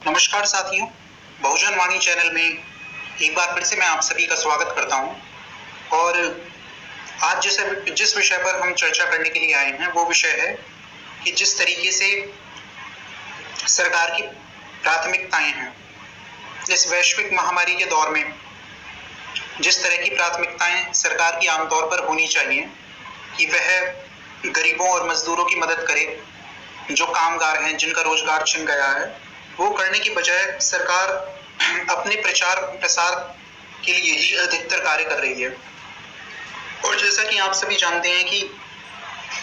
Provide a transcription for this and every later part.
नमस्कार साथियों, बहुजन वाणी चैनल में एक बार फिर से मैं आप सभी का स्वागत करता हूं। और आज जिस विषय पर हम चर्चा करने के लिए आए हैं वो विषय है कि जिस तरीके से सरकार की प्राथमिकताएं हैं इस वैश्विक महामारी के दौर में, जिस तरह की प्राथमिकताएं सरकार की आमतौर पर होनी चाहिए कि वह गरीबों और मजदूरों की मदद करे, जो कामगार हैं जिनका रोजगार छिन गया है, वो करने की बजाय सरकार अपने प्रचार प्रसार के लिए ही अधिकतर कार्य कर रही है। और जैसा कि आप सभी जानते हैं कि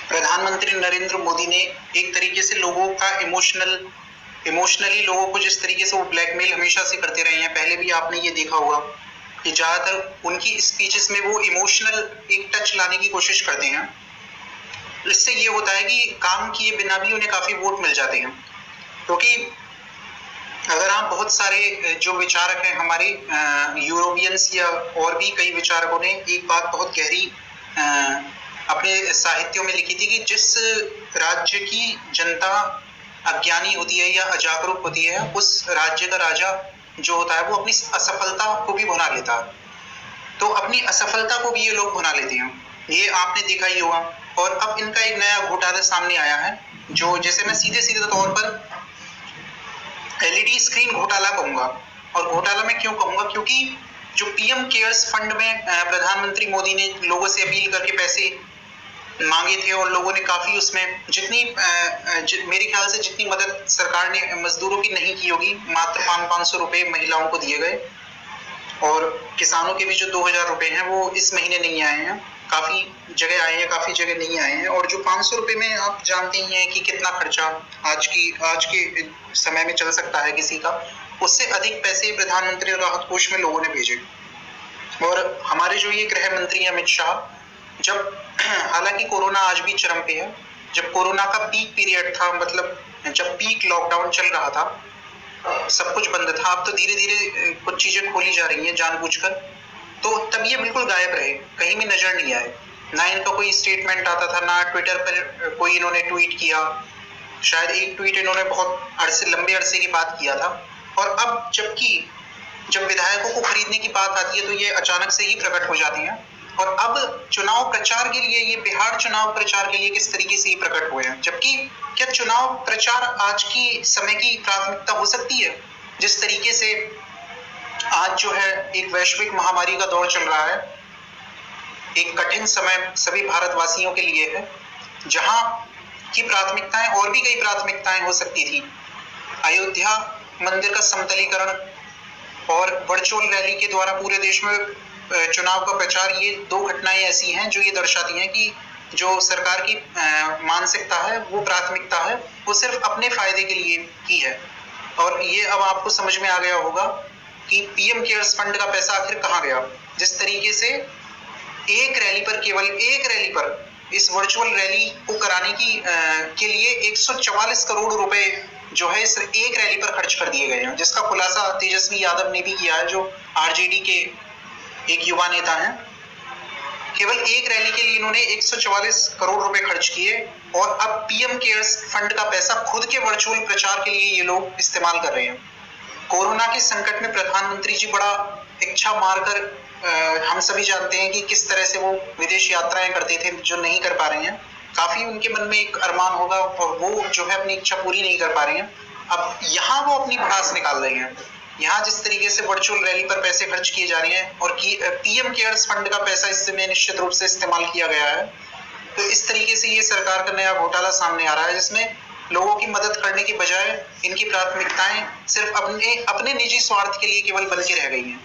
प्रधानमंत्री नरेंद्र मोदी ने एक तरीके से लोगों का इमोशनली लोगों को जिस तरीके से वो ब्लैकमेल हमेशा से करते रहे हैं, पहले भी आपने ये देखा होगा कि ज्यादातर उनकी स्पीचेस में वो इमोशनल एक टच लाने की कोशिश करते हैं। इससे ये होता है कि काम किए बिना भी उन्हें काफी वोट मिल जाते हैं। क्योंकि अगर आप बहुत सारे जो विचारक हैं हमारे यूरोपियंस या और भी कई विचारकों ने एक बात बहुत गहरी अपने साहित्यों में लिखी थी कि जिस राज्य की जनता अज्ञानी होती है या अजागरूक होती है, उस राज्य का राजा जो होता है वो अपनी असफलता को भी भुना लेता है। तो अपनी असफलता को भी ये लोग भुना लेते हैं, ये आपने देखा ही होगा। और अब इनका एक नया घोटाला सामने आया है, जो जैसे मैं सीधे सीधे तौर पर एलईडी स्क्रीन घोटाला कहूंगा। और घोटाला मैं क्यों कहूंगा, क्योंकि जो पीएम केयर्स फंड में प्रधानमंत्री मोदी ने लोगों से अपील करके पैसे मांगे थे और लोगों ने काफी उसमें जितनी मेरे ख्याल से जितनी मदद सरकार ने मजदूरों की नहीं की होगी, मात्र 500 रुपए महिलाओं को दिए गए। और किसानों के भी जो 2000 रुपए हैं वो इस महीने नहीं आए हैं, काफी जगह आए हैं, काफी जगह नहीं आए हैं। और जो 500 रुपए में आप जानते ही हैं कि कितना खर्चा आज के समय में चल सकता है किसी का, उससे अधिक पैसे प्रधानमंत्री राहत कोष में लोगों ने भेजे। और हमारे जो ये गृह मंत्री अमित शाह, जब हालांकि कोरोना आज भी चरम पे है, जब कोरोना का पीक पीरियड था, मतलब जब पीक लॉकडाउन चल रहा था, सब कुछ बंद था, अब तो धीरे धीरे कुछ चीजें खोली जा रही हैं जानबूझकर, तो तब ये बिल्कुल गायब रहे, कहीं भी नजर नहीं आए। ना इनका कोई स्टेटमेंट आता था, ना ट्विटर पर कोई इन्होंने ट्वीट किया, शायद एक ट्वीट इन्होंने बहुत लंबे अरसे की बात किया था। और अब जब विधायकों को खरीदने की बात आती है तो ये अचानक से ही प्रकट हो जाती है। और अब चुनाव प्रचार के लिए, ये बिहार चुनाव प्रचार के लिए किस तरीके से ये प्रकट हुए हैं, जबकि क्या चुनाव प्रचार आज की समय की प्राथमिकता हो सकती है? जिस तरीके से आज जो है एक वैश्विक महामारी का दौर चल रहा है, एक कठिन समय सभी भारतवासियों के लिए है, जहां की प्राथमिकताएं और भी कई प्राथमिकताएं हो सकती थी। अयोध्या मंदिर का समतलीकरण और वर्चुअल रैली के द्वारा पूरे देश में चुनाव का प्रचार, ये दो घटनाएं ऐसी हैं जो ये दर्शाती हैं कि जो सरकार की मानसिकता है, वो प्राथमिकता है, वो सिर्फ अपने फायदे के लिए की है। और ये अब आपको समझ में आ गया होगा कि पीएम केयर्स फंड का पैसा आखिर कहां गया। जिस तरीके से एक रैली पर, केवल एक रैली पर, इस वर्चुअल रैली को कराने के लिए 144 करोड़ रुपए जो है इस एक रैली पर खर्च कर दिए गए हैं, जिसका खुलासा तेजस्वी यादव ने भी किया है, जो आरजेडी के एक युवा नेता हैं। केवल एक रैली के लिए इन्होंने 144 करोड़ रुपए खर्च किए, और अब पीएम केयर्स फंड का पैसा खुद के वर्चुअल प्रचार के लिए ये लोग इस्तेमाल कर रहे हैं। कोरोना के संकट में प्रधानमंत्री जी बड़ा इच्छा मारकर, हम सभी जानते हैं कि किस तरह से वो विदेश यात्राएं करते थे, जो नहीं कर पा रहे हैं। काफी उनके मन में एक अरमान होगा और वो जो है अपनी इच्छा पूरी नहीं कर पा रहे हैं। अब यहाँ वो अपनी भड़ास निकाल रहे हैं। यहाँ जिस तरीके से वर्चुअल रैली पर पैसे खर्च किए जा रहे हैं और पीएम केयर्स फंड का पैसा इसमें निश्चित रूप से इस्तेमाल किया गया है, तो इस तरीके से ये सरकार का नया घोटाला सामने आ रहा है, जिसमें लोगों की मदद करने की बजाय इनकी प्राथमिकताएं सिर्फ अपने निजी स्वार्थ के लिए केवल बन के रह गई हैं।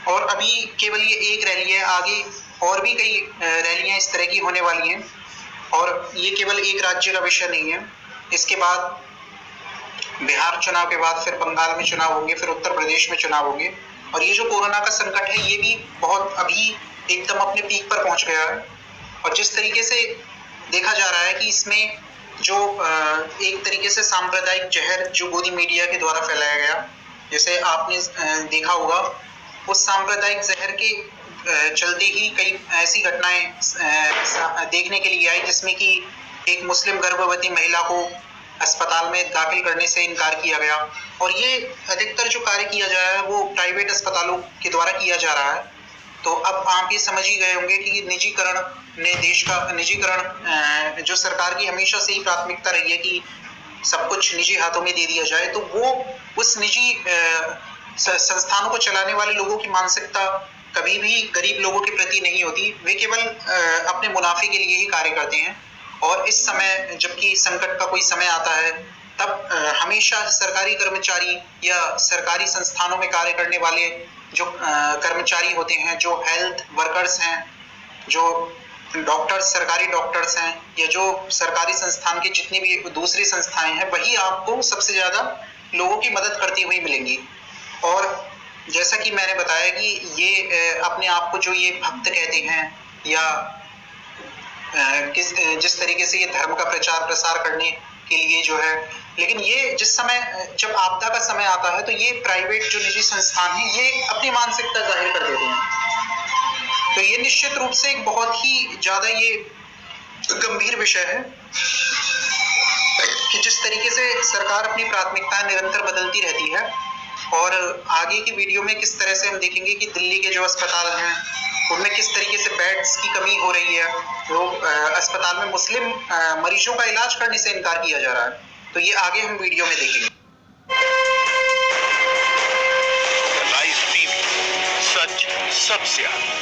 और अभी केवल ये एक रैली है, आगे और भी कई रैलियां इस तरह की होने वाली हैं। और ये केवल एक राज्य का विषय नहीं है, इसके बाद बिहार चुनाव के बाद फिर बंगाल में चुनाव होंगे, फिर उत्तर प्रदेश में चुनाव होंगे। और ये जो कोरोना का संकट है, ये भी बहुत अभी एकदम अपने पीक पर पहुंच गया है। और जिस तरीके से देखा जा रहा है कि इसमें जो एक तरीके से सांप्रदायिक जहर जो मोदी मीडिया के द्वारा फैलाया गया, जैसे आपने देखा होगा, उस सांप्रदायिक जहर के चलते ही कई ऐसी घटनाएं देखने के लिए आई, जिसमें कि एक मुस्लिम गर्भवती महिला को अस्पताल में दाखिल करने से इनकार किया गया। और ये अधिकतर जो कार्य किया जा रहा है वो प्राइवेट अस्पतालों के द्वारा किया जा रहा है। तो अब आप ये समझ ही गए होंगे कि निजीकरण ने देश का निजीकरण जो सरकार की हमेशा से ही प्राथमिकता रही है कि सब कुछ निजी हाथों में दे दिया जाए, तो वो उस निजी संस्थानों को चलाने वाले लोगों की मानसिकता कभी भी गरीब लोगों के प्रति नहीं होती। वे केवल अपने मुनाफे के लिए ही कार्य करते हैं। और इस समय जबकि संकट का कोई समय आता है, तब हमेशा सरकारी कर्मचारी या सरकारी संस्थानों में कार्य करने वाले जो कर्मचारी होते हैं, जो हेल्थ वर्कर्स हैं, जो डॉक्टर्स, सरकारी डॉक्टर्स हैं, या जो सरकारी संस्थान के जितनी भी दूसरी संस्थाएं हैं, वही आपको सबसे ज्यादा लोगों की मदद करती हुई मिलेंगी। और जैसा कि मैंने बताया कि ये अपने आप को जो ये भक्त कहते हैं, या जिस तरीके से ये धर्म का प्रचार प्रसार करने के लिए जो है, लेकिन ये जिस समय जब आपदा का समय आता है, तो ये प्राइवेट जो निजी संस्थान है, ये अपनी मानसिकता जाहिर कर देते हैं। तो ये निश्चित रूप से एक बहुत ही ज्यादा ये गंभीर विषय है कि जिस तरीके से सरकार अपनी प्राथमिकताएं निरंतर बदलती रहती है। और आगे की वीडियो में किस तरह से हम देखेंगे कि दिल्ली के जो अस्पताल हैं उनमें किस तरीके से बेड्स की कमी हो रही है। लोग अस्पताल में मुस्लिम मरीजों का इलाज करने से इनकार किया जा रहा है। तो ये आगे हम वीडियो में देखेंगे। लाइव टीवी, सच सबसे आगे।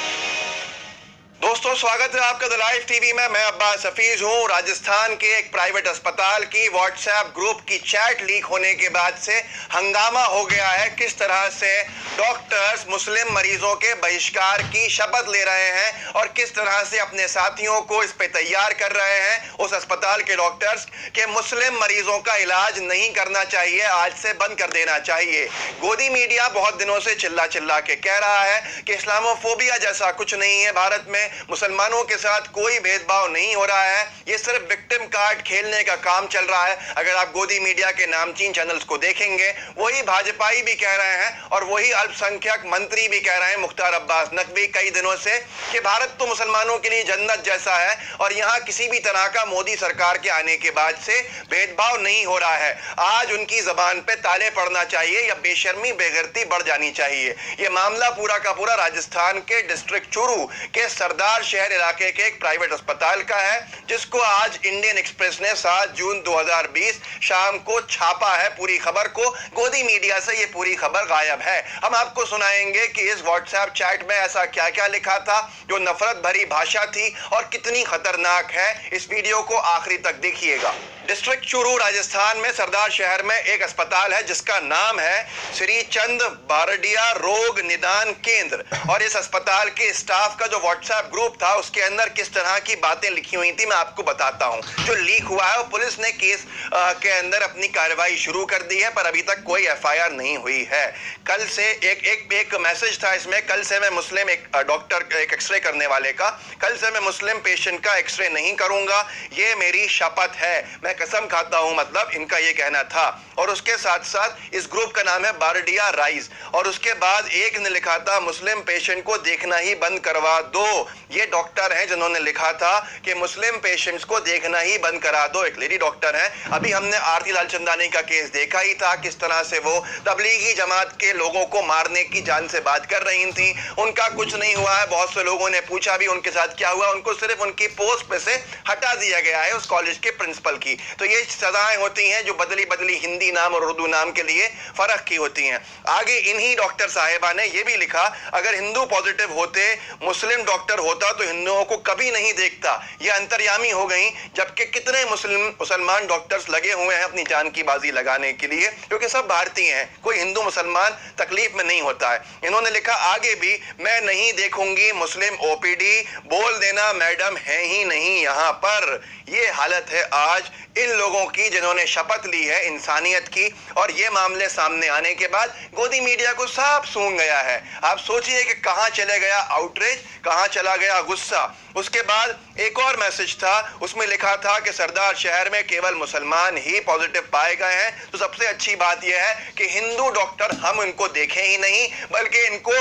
दोस्तों, स्वागत है आपका द लाइव टीवी में। मैं अब्बास हफीज हूं। राजस्थान के एक प्राइवेट अस्पताल की व्हाट्सएप ग्रुप की चैट लीक होने के बाद से हंगामा हो गया है। किस तरह से डॉक्टर्स मुस्लिम मरीजों के बहिष्कार की शपथ ले रहे हैं और किस तरह से अपने साथियों को इस पे तैयार कर रहे हैं, उस अस्पताल के डॉक्टर्स, के मुस्लिम मरीजों का इलाज नहीं करना चाहिए, आज से बंद कर देना चाहिए। गोदी मीडिया बहुत दिनों से चिल्ला चिल्ला के कह रहा है कि इस्लामोफोबिया जैसा कुछ नहीं है, भारत में मुसलमानों के साथ कोई भेदभाव नहीं हो रहा है, ये सिर्फ विक्टिम कार्ड खेलने का काम चल रहा है। अगर आप गोदी मीडिया के नामचीन चैनल्स को देखेंगे, वही भाजपाई भी कह रहे हैं और वही अल्पसंख्यक मंत्री भी कह रहे हैं, मुख्तार अब्बास नकवी, कई दिनों से, कि भारत तो मुसलमानों के लिए जन्नत जैसा है और यहाँ किसी भी तरह का मोदी सरकार के आने के बाद से भेदभाव नहीं हो रहा है। आज उनकी जबान पे ताले पड़ना चाहिए या बेशर्मी बेगैरती बढ़ जानी चाहिए। ये मामला पूरा का पूरा राजस्थान के डिस्ट्रिक्ट चूरू के सरदार शहर इलाके के एक प्राइवेट अस्पताल का है, जिसको आज इंडियन एक्सप्रेस ने 7 जून 2020 शाम को छापा है। पूरी खबर को गोदी मीडिया से ये पूरी खबर गायब है। हम आपको सुनाएंगे कि इस व्हाट्सएप चैट में ऐसा क्या क्या लिखा था, जो नफरत भरी भाषा थी और कितनी खतरनाक है। इस वीडियो को आखिरी तक देखिएगा। डिस्ट्रिक्ट चूरू राजस्थान में सरदार शहर में एक अस्पताल है जिसका नाम है श्री चंद बारडिया रोग निदान केंद्र। और इस अस्पताल के स्टाफ का जो व्हाट्सएप ग्रुप था, उसके अंदर किस तरह की बातें लिखी हुई थी मैं आपको बताता हूं। जो लीक हुआ है, पुलिस ने केस के अंदर अपनी कार्रवाई शुरू कर दी है, पर अभी तक कोई एफआईआर नहीं हुई है। कल से एक मैसेज था इसमें, कल से मैं मुस्लिम एक डॉक्टर एक एक्सरे करने वाले का, कल से मैं मुस्लिम पेशेंट का एक्सरे नहीं करूंगा, ये मेरी शपथ है, मैं कसम खाता हूं, मतलब इनका ये कहना था। और उसके साथ साथ इस ग्रुप का नाम है बारडिया राइज। और उसके बाद एक ने लिखा था, मुस्लिम पेशेंट को देखना ही बंद करवा दो। ये डॉक्टर हैं जिन्होंने लिखा था कि मुस्लिम पेशेंट्स को देखना ही बंद करा दो। एक लेडी डॉक्टर है। अभी हमने आरती लालचंदानी का केस देखा ही था, किस तरह से वो तबलीगी जमात के लोगों को मारने की जान से बात कर रही थी। उनका कुछ नहीं हुआ है। बहुत से लोगों ने पूछा भी उनके साथ क्या हुआ, उनको सिर्फ उनकी पोस्ट पे से हटा दिया गया है, उस कॉलेज के प्रिंसिपल की। तो ये सजाएं होती हैं जो बदली बदली हिंदी नाम और उर्दू नाम के लिए फर्क की होती हैं। आगे इन्हीं डॉक्टर साहिबा ने ये भी लिखा, अगर हिंदू पॉजिटिव होते, मुस्लिम डॉक्टर होता तो हिंदुओं को कभी नहीं देखता। ये अंतर्यामी हो गई, जबकि कितने मुसलमान डॉक्टर्स लगे हुए हैं अपनी जान की बाजी लगाने के लिए, क्योंकि सब भारतीय हैं, कोई हिंदू मुसलमान तकलीफ में नहीं होता है। इन्होंने लिखा आगे भी, मैं नहीं देखूंगी मुस्लिम ओपीडी, बोल देना मैडम है ही नहीं यहाँ पर। ये हालत है आज इन लोगों की जिन्होंने शपथ ली है इंसानियत की। और ये मामले सामने आने के बाद गोदी मीडिया को साफ सूंघ गया है। आप सोचिए कि कहां चले गया आउटरीच, कहां चला गया गुस्सा। उसके बाद एक और मैसेज था, उसमें लिखा था कि सरदार शहर में केवल मुसलमान ही पॉजिटिव पाए गए हैं। तो सबसे अच्छी बात यह है कि हिंदू डॉक्टर हम इनको देखे ही नहीं, बल्कि इनको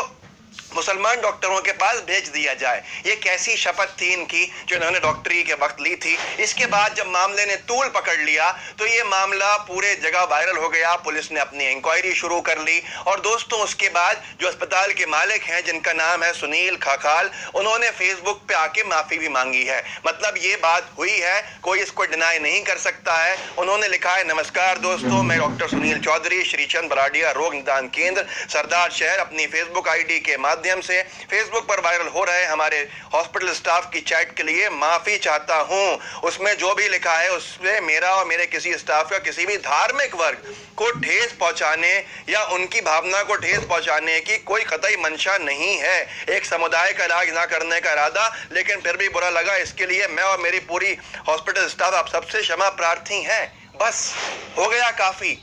मुसलमान डॉक्टरों के पास भेज दिया जाए। ये कैसी शपथ थी इनकी जो इन्होंने डॉक्टरी के वक्त ली थी। इसके बाद जब मामले ने तूल पकड़ लिया तो ये मामला पूरे जगह वायरल हो गया, पुलिस ने अपनी इंक्वायरी शुरू कर ली। और दोस्तों उसके बाद जो अस्पताल के मालिक हैं जिनका नाम है सुनील खाखाल, उन्होंने फेसबुक पे आके माफी भी मांगी है। मतलब ये बात हुई है, कोई इसको डिनाई नहीं कर सकता है। उन्होंने लिखा है, नमस्कार दोस्तों, मैं डॉक्टर सुनील चौधरी, श्रीचंद बराडिया रोग निदान केंद्र, सरदार शहर, अपनी फेसबुक आईडी के माध्यम से फेसबुक पर वायरल हो रहे हमारे हॉस्पिटल स्टाफ की चैट के लिए माफी चाहता हूं। उसमें जो भी लिखा है उसमें मेरा और मेरे किसी स्टाफ का किसी भी धार्मिक वर्ग को ठेस पहुंचाने या उनकी भावना को ठेस पहुंचाने की कोई कतई मंशा नहीं है। एक समुदाय का इलाज ना करने का इरादा, लेकिन फिर भी बुरा लगा, इसके लिए मैं और मेरी पूरी हॉस्पिटल स्टाफ आप सबसे क्षमा प्रार्थी हैं। बस हो गया काफी।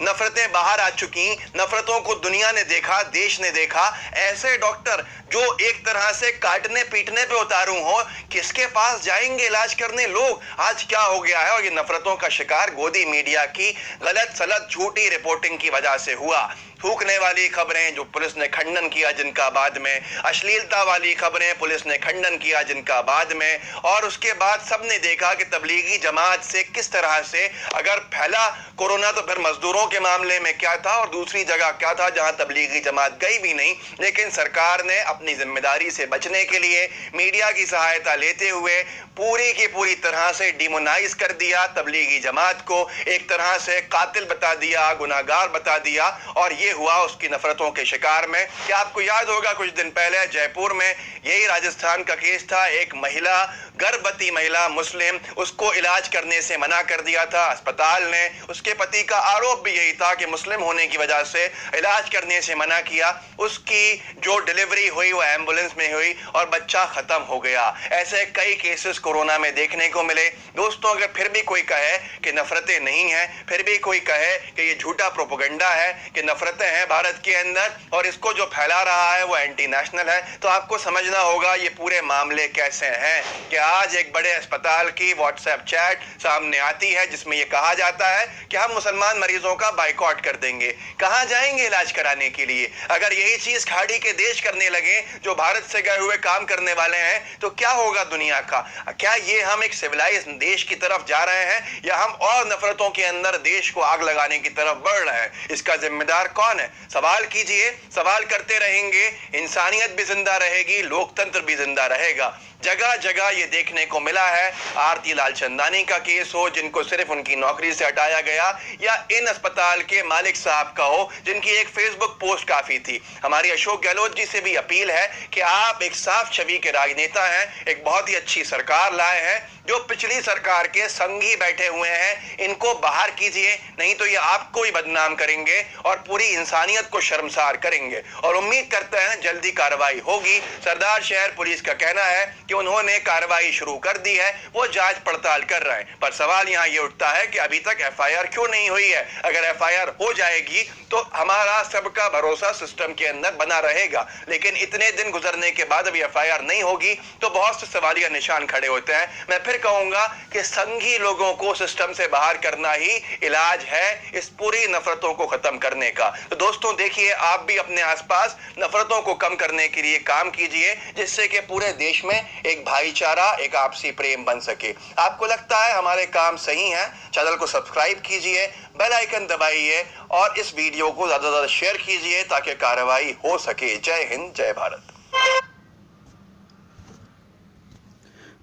नफरतें बाहर आ चुकी, नफरतों को दुनिया ने देखा, देश ने देखा। ऐसे डॉक्टर जो एक तरह से काटने पीटने पे उतारू हो, किसके पास जाएंगे इलाज करने लोग? आज क्या हो गया है, और ये नफरतों का शिकार गोदी मीडिया की गलत सलत झूठी रिपोर्टिंग की वजह से हुआ। थूकने वाली खबरें जो पुलिस ने खंडन किया जिनका बाद में, अश्लीलता वाली खबरें पुलिस ने खंडन किया जिनका बाद में, और उसके बाद सबने देखा कि तबलीगी जमात से किस तरह से अगर फैला कोरोना तो फिर मजदूरों के मामले में क्या था और दूसरी जगह क्या था जहां तबलीगी जमात गई भी नहीं। लेकिन सरकार ने अपनी जिम्मेदारी से बचने के लिए मीडिया की सहायता लेते हुए पूरी की पूरी तरह से डिमोनाइज कर दिया तबलीगी जमात को, एक तरह से कातिल बता दिया, गुनाहगार बता दिया, और ये हुआ उसकी नफरतों के शिकार में। क्या आपको याद होगा कुछ दिन पहले जयपुर में यही राजस्थान का केस था, एक महिला, गर्भवती महिला मुस्लिम, उसको इलाज करने से मना कर दिया था अस्पताल ने। उसके पति का आरोप भी यही था कि मुस्लिम होने की वजह से इलाज करने से मना किया। उसकी जो डिलीवरी हुई वो एम्बुलेंस में हुई और बच्चा खत्म हो गया। ऐसे कई केसेस कोरोना में देखने को मिले। दोस्तों अगर फिर भी कोई कहे कि नफरतें नहीं हैं, फिर भी कोई कहे कि ये झूठा प्रोपेगेंडा है कि नफरतें हैं भारत के अंदर और इसको जो फैला रहा है वो एंटी नेशनल है, तो आपको समझना होगा ये पूरे मामले कैसे हैं। कि आज एक बड़े अस्पताल की व्हाट्सएप चैट सामने आती है जिसमें ये कहा जाता है कि हम मुसलमान मरीजों का बाइकआउट कर देंगे। कहां जाएंगे इलाज कराने के लिए? अगर यही चीज खाड़ी के देश करने लगे जो भारत से गए हुए काम करने वाले हैं तो क्या होगा दुनिया का? क्या ये हम एक सिविलाइज देश की तरफ जा रहे हैं या हम और नफरतों के अंदर देश को आग लगाने की तरफ बढ़ रहे हैं? इसका जिम्मेदार कौन है? सवाल कीजिए, सवाल करते रहेंगे, इंसानियत भी जिंदा रहेगी, लोकतंत्र भी जिंदा रहेगा। जगह जगह ये देखने को मिला है, आरती लालचंदानी का केस हो जिनको सिर्फ उनकी नौकरी से हटाया गया, या इन अस्पताल के मालिक साहब का हो जिनकी एक फेसबुक पोस्ट काफी थी। हमारी अशोक गहलोत जी से भी अपील है कि आप एक साफ छवि के राजनेता हैं, एक बहुत ही अच्छी सरकार लाए हैं, जो पिछली सरकार के संगी बैठे हुए हैं इनको बाहर कीजिए, नहीं तो ये आपको ही बदनाम करेंगे और पूरी इंसानियत को शर्मसार करेंगे। और उम्मीद करते हैं जल्दी कार्रवाई होगी। सरदार शहर पुलिस का कहना है कि उन्होंने कार्रवाई शुरू कर दी है, वो जांच पड़ताल कर रहे हैं। पर सवाल यहाँ ये उठता है कि अभी तक एफआईआर क्यों नहीं हुई है? अगर एफआईआर हो जाएगी तो हमारा सबका भरोसा सिस्टम के अंदर बना रहेगा, लेकिन इतने दिन गुजरने के बाद अभी एफआईआर नहीं होगी तो बहुत से सवालिया निशान खड़े होते हैं। मैं फिर कहूंगा कि संघी लोगों को सिस्टम से बाहर करना ही इलाज है इस पूरी नफरतों को खत्म करने का। तो दोस्तों देखिए, आप भी अपने आसपास नफरतों को कम करने के लिए काम कीजिए, जिससे कि पूरे देश में एक भाईचारा, एक आपसी प्रेम बन सके। आपको लगता है हमारे काम सही हैं? चैनल को सब्सक्राइब कीजिए, बेल आइकन दबाइए और इस वीडियो को ज्यादा से ज्यादा शेयर कीजिए ताकि कार्रवाई हो सके। जय हिंद, जय भारत।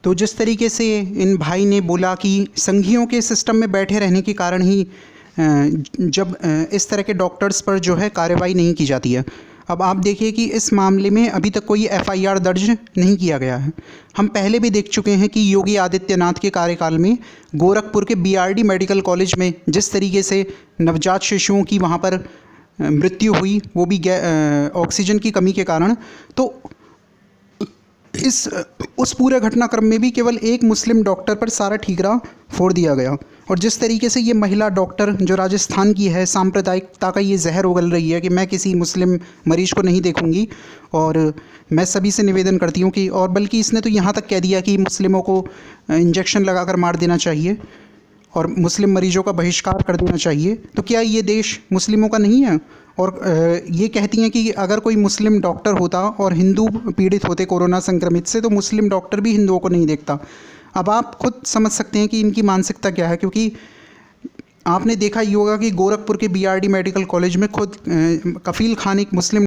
तो जिस तरीके से इन भाई ने बोला कि संघियों के सिस्टम में बैठे रहने के कारण ही जब इस तरह के डॉक्टर्स पर जो है कार्रवाई नहीं की जाती है। अब आप देखिए कि इस मामले में अभी तक कोई एफआईआर दर्ज नहीं किया गया है। हम पहले भी देख चुके हैं कि योगी आदित्यनाथ के कार्यकाल में गोरखपुर के बीआरडी मेडिकल कॉलेज में जिस तरीके से नवजात शिशुओं की वहाँ पर मृत्यु हुई, वो भी ऑक्सीजन की कमी के कारण, तो उस पूरे घटनाक्रम में भी केवल एक मुस्लिम डॉक्टर पर सारा ठीकरा फोड़ दिया गया। और जिस तरीके से ये महिला डॉक्टर जो राजस्थान की है, सांप्रदायिकता का ये जहर उगल रही है कि मैं किसी मुस्लिम मरीज को नहीं देखूंगी, और मैं सभी से निवेदन करती हूँ कि, और बल्कि इसने तो यहाँ तक कह दिया कि मुस्लिमों को इंजेक्शन लगाकर मार देना चाहिए और मुस्लिम मरीजों का बहिष्कार कर देना चाहिए। तो क्या ये देश मुस्लिमों का नहीं है? और ये कहती हैं कि अगर कोई मुस्लिम डॉक्टर होता और हिंदू पीड़ित होते कोरोना संक्रमित से, तो मुस्लिम डॉक्टर भी हिंदुओं को नहीं देखता। अब आप खुद समझ सकते हैं कि इनकी मानसिकता क्या है, क्योंकि आपने देखा ही होगा कि गोरखपुर के बीआरडी मेडिकल कॉलेज में खुद कफील खान एक मुस्लिम